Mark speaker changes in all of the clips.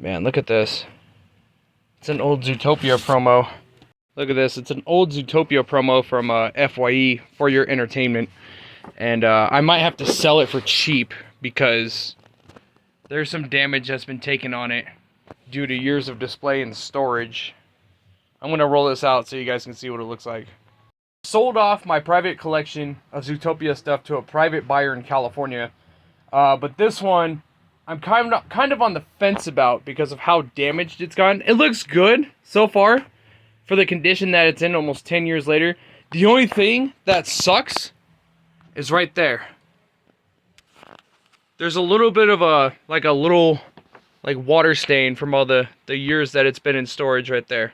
Speaker 1: Man, look at this. It's an old Zootopia promo. Look at this. It's an old Zootopia promo from FYE, for your entertainment. And I might have to sell it for cheap because there's some damage that's been taken on it due to years of display and storage. I'm going to roll this out so you guys can see what it looks like. Sold off my private collection of Zootopia stuff to a private buyer in California. But this one, I'm kind of on the fence about because of how damaged it's gotten. It looks good so far for the condition that it's in almost 10 years later. The only thing that sucks is right there. There's a little bit of a little water stain from all the years that it's been in storage right there.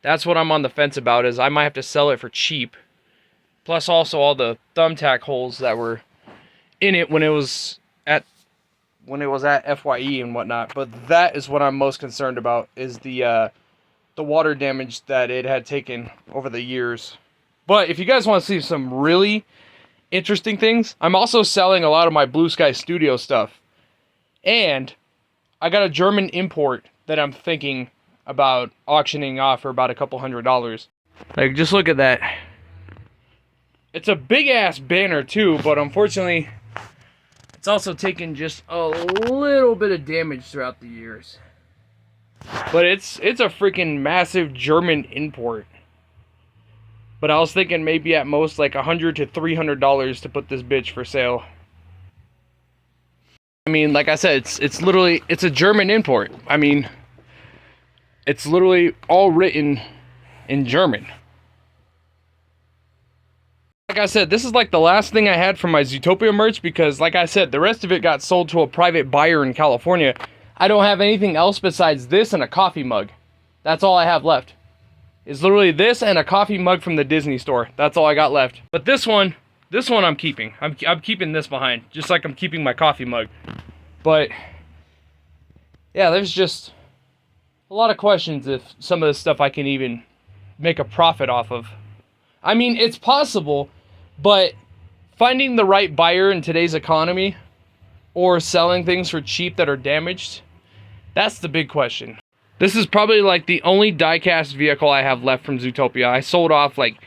Speaker 1: That's what I'm on the fence about, is I might have to sell it for cheap. Plus also all the thumbtack holes that were in it when it was at FYE and whatnot. But that is what I'm most concerned about, is the water damage that it had taken over the years. But if you guys want to see some really interesting things, I'm also selling a lot of my Blue Sky Studio stuff. And I got a German import that I'm thinking about auctioning off for about a couple $100. Like, just look at that. It's a big ass banner too, but unfortunately it's also taken just a little bit of damage throughout the years. But it's a freaking massive German import. But I was thinking maybe at most like $100 to $300 to put this bitch for sale. I mean, like I said, it's literally, it's a German import. I mean, it's literally all written in German. Like I said, this is like the last thing I had from my Zootopia merch because, like I said, the rest of it got sold to a private buyer in California. I don't have anything else besides this and a coffee mug. That's all I have left. It's literally this and a coffee mug from the Disney store. That's all I got left. But this one I'm keeping. I'm keeping this behind, just like I'm keeping my coffee mug. But yeah, there's just a lot of questions if some of this stuff I can even make a profit off of. I mean, it's possible, but finding the right buyer in today's economy or selling things for cheap that are damaged, that's the big question. This is probably like the only die-cast vehicle I have left from Zootopia. I sold off like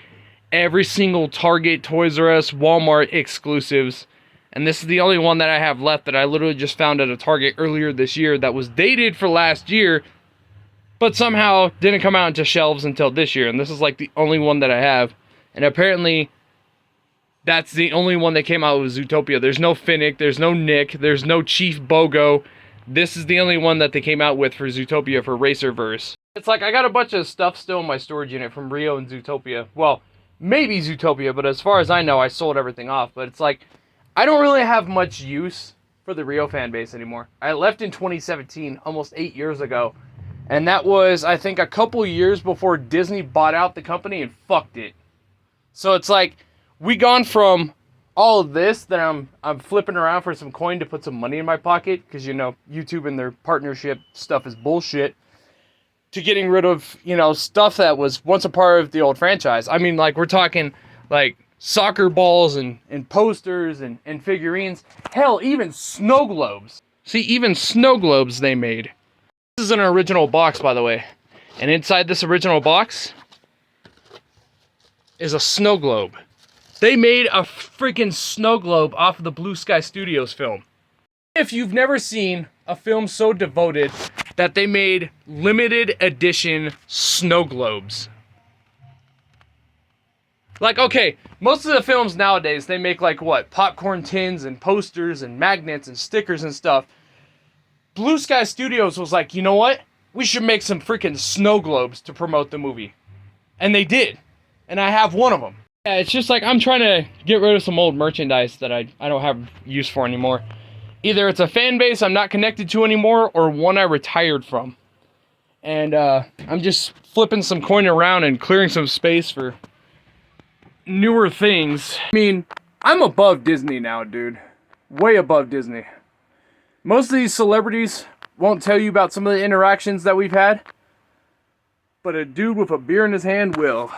Speaker 1: every single Target, Toys R Us, Walmart exclusives. And this is the only one that I have left that I literally just found at a Target earlier this year that was dated for last year, but somehow didn't come out into shelves until this year. And this is like the only one that I have. And apparently that's the only one that came out with Zootopia. There's no Finnick, there's no Nick, there's no Chief Bogo. This is the only one that they came out with for Zootopia for Racerverse. It's like I got a bunch of stuff still in my storage unit from Rio and Zootopia. Well, maybe Zootopia, but as far as I know, I sold everything off. But it's like, I don't really have much use for the Rio fan base anymore. I left in 2017, almost 8 years ago. And that was, I think, a couple years before Disney bought out the company and fucked it. So it's like, we gone from all of this that I'm flipping around for some coin to put some money in my pocket, because, you know, YouTube and their partnership stuff is bullshit, to getting rid of, you know, stuff that was once a part of the old franchise. I mean, like, we're talking, like, soccer balls and posters and figurines. Hell, even snow globes. See, even snow globes they made. This is an original box, by the way. And inside this original box is a snow globe. They made a freaking snow globe off of the Blue Sky Studios film. If you've never seen a film so devoted that they made limited edition snow globes. Like, okay, most of the films nowadays, they make like what? Popcorn tins and posters and magnets and stickers and stuff. Blue Sky Studios was like, you know what? We should make some freaking snow globes to promote the movie. And they did. And I have one of them. Yeah, it's just like I'm trying to get rid of some old merchandise that I don't have use for anymore. Either it's a fan base I'm not connected to anymore, or one I retired from. And I'm just flipping some coin around and clearing some space for newer things. I mean, I'm above Disney now, dude. Way above Disney. Most of these celebrities won't tell you about some of the interactions that we've had, but a dude with a beer in his hand will.